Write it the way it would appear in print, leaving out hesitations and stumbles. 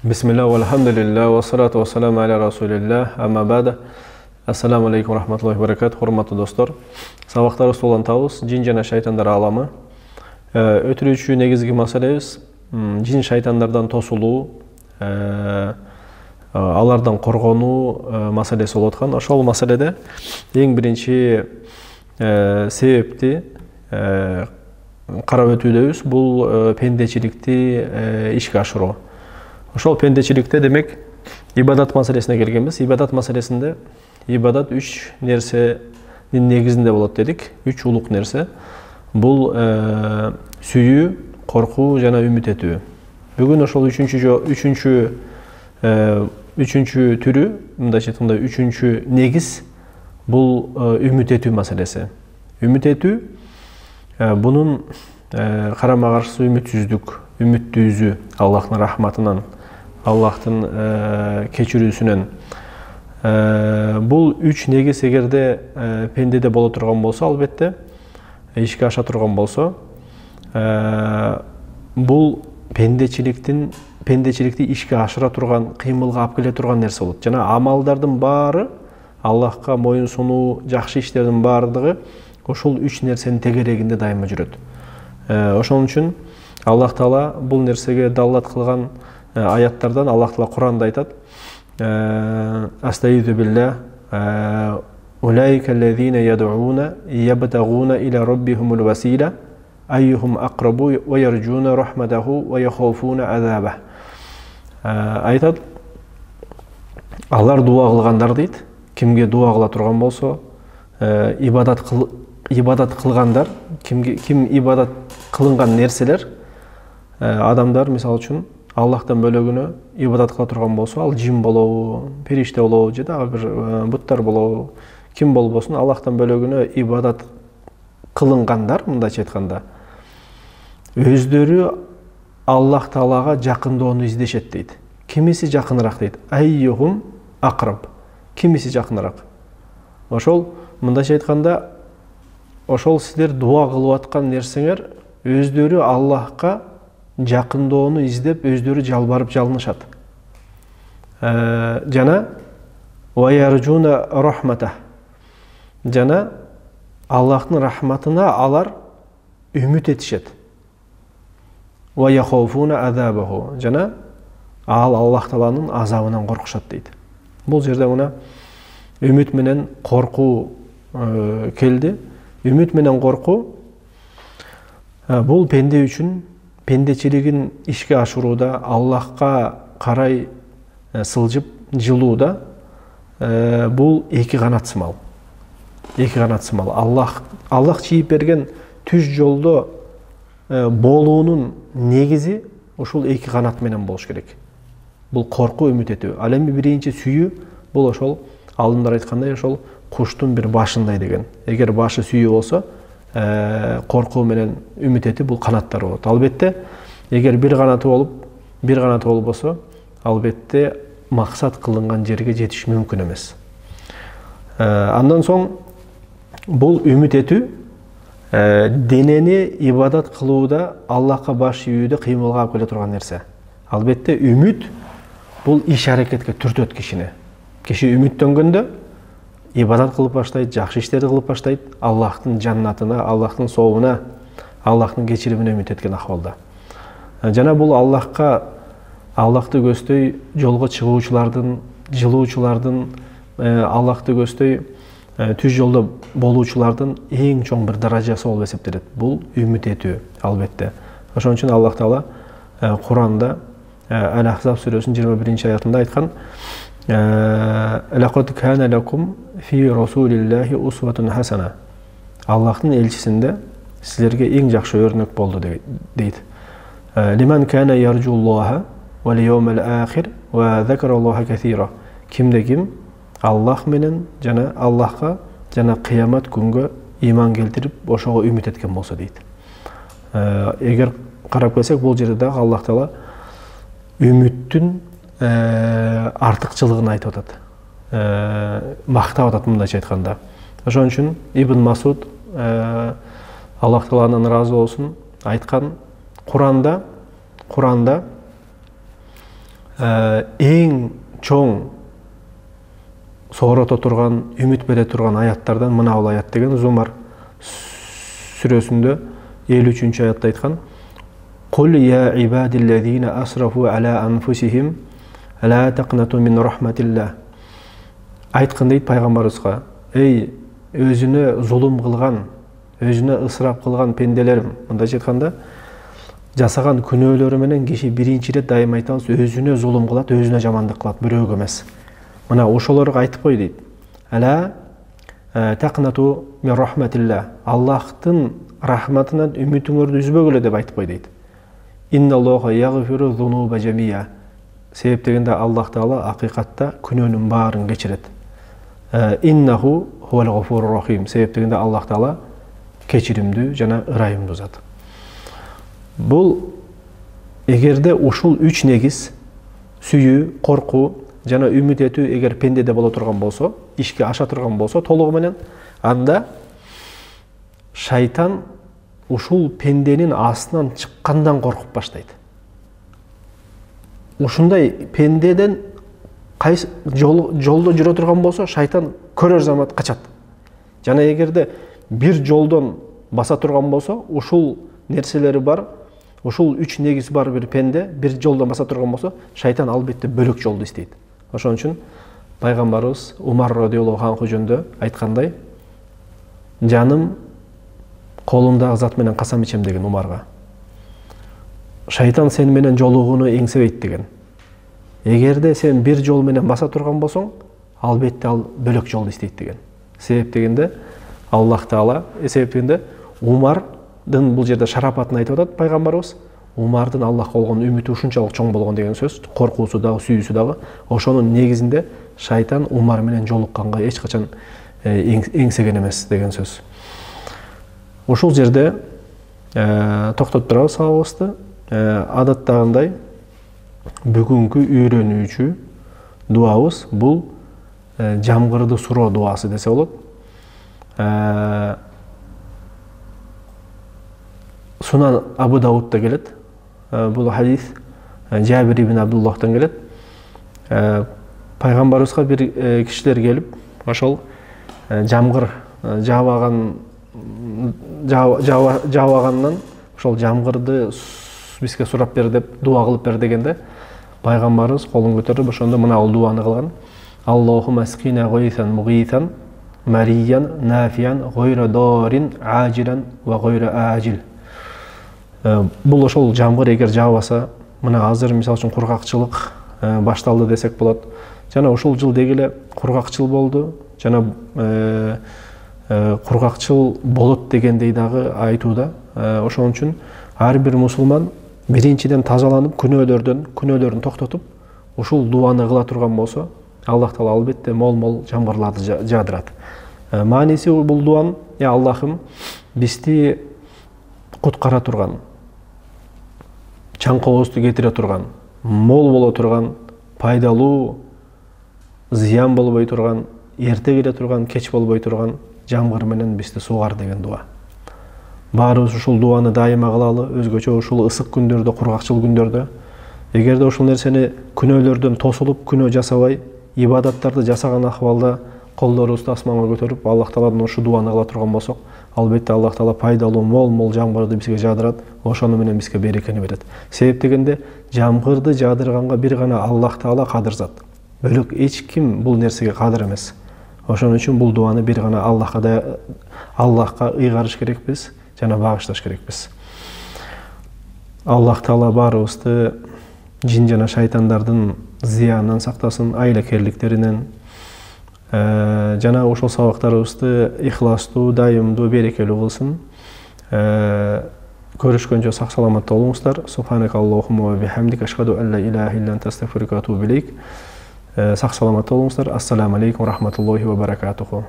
Bismillah, walhamdulillah, wa salatu wa salamu ala rasulillah, amma ba'da. Assalamu alaikum rahmatullahi wa barakatuh, hurmatly dostlar. Sabaqtары столан табыз, жин жана шайтандар аламы. Өтүрүүчү негизги маселебиз жин шайтандардан тосулуу, алардан коргонуу маселеси болуп аткан. Ошол маселеде эң биринчи себепти карап өтүүдөбүз. Бул пендечиликти ишке ашыруу. Ошол пендечиликте демек ибадат маселесине келгенбиз. Ибадат маселесинде ибадат үч нерсенин негизинде болот дедик. Үч улук нерсе. Бул сүйүү, коркуу жана үмүт этүү. Бүгүн ошол үчүнчү түрү, мындайча айтканда үчүнчү негиз бул үмүт этүү маселеси. Үмүт этүү бунун карама каршысы үмүтсүздүк, үмүттү үзүү Аллахтын рахматынан, Аллахтын кечирүүсүнөн. Бул үч негиз эгерде пендеде боло турган болсо, албетте ишке аша турган болсо, бул пендечиликти ишке ашыра турган, кыймылга алып келе турган нерсе болот. Жана амалдардын баары, Аллахка моюн сунуу, жакшы иштердин баардыгы ошол үч нерсенин тегерегинде дайыма жүрөт. Ошон үчүн Аллах Таала бул нерсеге даллат кылган аяттардан Аллах Таала Куранда айтат: Астаиду билля улайка аллазина яд'уна ябтагуна иля раббихимул васила айюхум акрабу ва ярджуна рахматаху ва яхафуна азаба. Айтат, алар дуа кылгандар дейт. Кимге дуа кыла турган болсо, ибадат кылгандар, ким ибадат кылынган нерселер, адамдар мисалы үчүн Аллахтан бөлөгүнө ибадат кыла турган болсо, ал жин болобу, периште болобу, же дагы бир буттар болобу, ким болбосун, Аллахтан бөлөгүнө ибадат кылынгандар, мындайча айтканда, өздөрү Аллах Таалага жакындоону издешет дейт. Кимиси жакыныраак дейт. Айюхум акраб. Кимиси жакыныраак. Ошол мындайча айтканда, ошол сиздер дуа кылып аткан нерсеңер өздөрү Аллахка жакындоону издеп, өздөрү жалбарып жалынышат. Жана ваяржуна рахмата. Жана Аллахтын рахматына алар үмүт этишет. Ваяхафуна азабаху. Жана Аллах Тааланын азабынан коркушат дейт. Бул жерде мына үмүт менен коркуу келди. Үмүт менен коркуу бул пенде үчүн пендечилигин ишке ашырууда, Аллахка карай сылжып жылууда бул эки канат сымал. Эки канат сымал. Аллах чийип берген түз жолдо болуунун негизи ошол эки канат менен болуш керек. Бул коркуу, үмүт этүү. Ал эми биринчи сүйүү, бул ошол алымдар айткандай ошол куштун бир башындай деген. Эгер башы сүйүү болсо, коркуу менен үмүт этүү бул канаттар болот. Албетте, эгер бир канаты болбосо, албетте максат кылынган жерге жетиш мүмкүн эмес. Андан соң бул үмүт этүү денени ибадат кылууда, Аллахка баш ийүүдө кыймылга алып келе турган нерсе. Албетте үмүт бул иш аракетке түртөт кишини. Киши үмүттөнгөндө ибадат кылып баштайт, жакшы иштерди кылып баштайт, Аллахтын жаннатына, Аллахтын сообуна, Аллахтын кечиримине үмүт эткен акыбалда. Жана бул Аллахты көздөй жолго чыгуучулардын, жылуучулардын, Аллахты көздөй түз жолдо болуучулардын эң чоң бир даражасы болуп эсептелет. Бул үмүт этүү, албетте. Ошон үчүн Аллах Таала Куранда Ал-Ахзаб сүрөсүнүн 21 аятында айткан: «Лакад кана лакум фи расулиллахи усватун хасана». Аллахтын элчисинде силерге эң жакшы өрнөк болду дейт. «Лиман кана яржуллаха вал йаумал ахир ва закараллаха касира». Кимде ким Аллах менен жана Аллахка жана кыямат күнгө иман келтирип, ошого үмүт эткен болсо дейт. Эгер карап келсек, бул жерде дагы Аллах Таала үмүттүн артыкчылыгын айтып атат. Мактап атат мындайча айтканда. Ошон үчүн Ибн Масуд, Аллах Тааланан ыраазы болсун, айткан Куранда эң чоң соорото турган, үмүт бере турган аяттардан мына бул аят деген Зумар сүрөсүндө 53 аятта айткан: "Кул я ибадиллазина асрафу ала анфусихим ла тaqnatu min rahmatillah." Айткан дейт пайгамбарыбызга: "Эй, өзүнө зулум кылган, өзүнө ысырап кылган пенделерим", мындайча айтканда, жасаган күнөөлөрү менен киши биринчи ирет дайым айтабыз, өзүнө зулум кылат, өзүнө жамандык кылат, бирөөгө эмес. Мына ошолорго айтып кой дейт. Ала taqnatu min rahmatillah. Аллахтын рахматынан үмүтүңөрдү үзбөгүлө деп айтып кой дейт. Инналлаха ягфиру зунуба жамия. Себеп дегенде Аллах Таала акыйкатта күнөөнүн баарын кечирет. Иннаху хувал гафурур рахим. Себеп дегенде Аллах Таала кечиримдүү жана ырайымдуу зат. Бул эгерде ушул үч негиз сүйүү, коркуу жана үмүт этүү эгер пендеде боло турган болсо, ишке аша турган болсо толугу менен, анда шайтан ушул пенденин астынан чыккандан коркуп баштайт. Ушундай пендеден кайсы жолдо жүрө турган болсо, шайтан көрөр замат качат. Жана эгерде бир жолдон баса турган болсо, ушул нерселери бар, ушул үч негиз бар бир пенде бир жолдон баса турган болсо, шайтан албетте бөлөк жолду издейт. Ошон үчүн пайгамбарыбыз Умар радиаллаху анху жөнүндө айткандай: "Жаным колумдагы зат менен касам ичем" деген Умарга. Шайтан сен менен жолугууну эңсебейт деген. Эгерде сен бир жол менен баса турган болсоң, албетте ал бөлөк жолду издейт деген. Себеп дегенде Аллах Таала, себеп дегенде Умардын бул жерде шарапатын айтып атат пайгамбарыбыз. Умардын Аллахка болгон үмүтү ушунчалык чоң болгон деген сөз, коркуусу дагы, сүйүүсү дагы. Ошонун негизинде шайтан Умар менен жолукканга эч качан эңсеген эмес деген сөз. Ушул жерде токтоп турабыз сабагыбызды. Адаттагындай бүгүнкү үйрөнүүчү дуабыз бул жамгырды суроо дуасы десе болот. Сунан Абу Даудта келет. Бул хадис Жабир ибн Абдуллахтан келет. Пайгамбарыбызга бир кишилер келип, ошол жамгыр жабагандан ошол жамгырды бизге сурап бер деп дуа кылып бер дегенде, пайгамбарыбыз колун көтөрүп ошондо мына бул дуаны кылган: Аллахумма аскина гайсан мугитан мариян нафиян гайра дарин ажилан ва гайра ажил. Бул ошол жамгыр эгер жаабаса, мына азыр мисалы үчүн кургакчылык башталды десек болот. Жана ушул жыл дегеле кургакчыл болду. Жана кургакчыл болот дегендей дагы айтууда. Ошон үчүн ар бир мусулман биринчиден тазаланып, күнөөлөрүн токтотуп, ушул дуаны кыла турган болсо, Аллах Таала албетте мол жамгырларды жаадырат. Мааниси бул дуан: "Я Аллахым, бизди куткара турган, чаңкообузду кетире турган, мол боло турган, пайдалуу, зыян болбой турган, эрте келе турган, кеч болбой турган жамгыр менен бизди сугар" деген дуа. Баарыбыз ушул дуаны дайыма кылалы, өзгөчө ушул ысык күндөрдө, кургакчыл күндөрдө. Эгерде ушул нерсени күнөөлөрдөн тосулуп, күнөө жасабай, ибадаттарды жасаган акыбалда колдорубузду асманга көтөрүп, Аллах Тааладан ушу дуаны кыла турган болсок, албетте Аллах Таала пайдалуу, мол жамгырды бизге жаадырат, ошону менен бизге берекени берет. Себеп дегенде жамгырды жаадырганга бир гана Аллах Таала кадыр зат. Бөлөк эч ким бул нерсеге кадыр эмес. Ошон үчүн бул дуаны бир гана Аллахка ыйгарыш керекпиз жана багышташ керекпиз. Аллах Таала баарыбызды жин жана шайтандардын зыянынан сактасын, айлакерликтеринен, жана ошол сабактарыбызды ихластуу, дайымдуу, берекелүү кылсын. Көрүшкөнчө сак саламатта болуңуздар. Субханакаллахумма ва бихамдика ашхаду ан ла илаха илля анта астагфирука ва атубу илейк. Сак саламатта болуңуздар. Ассаламу алейкум ва рахматуллахи ва баракатуху.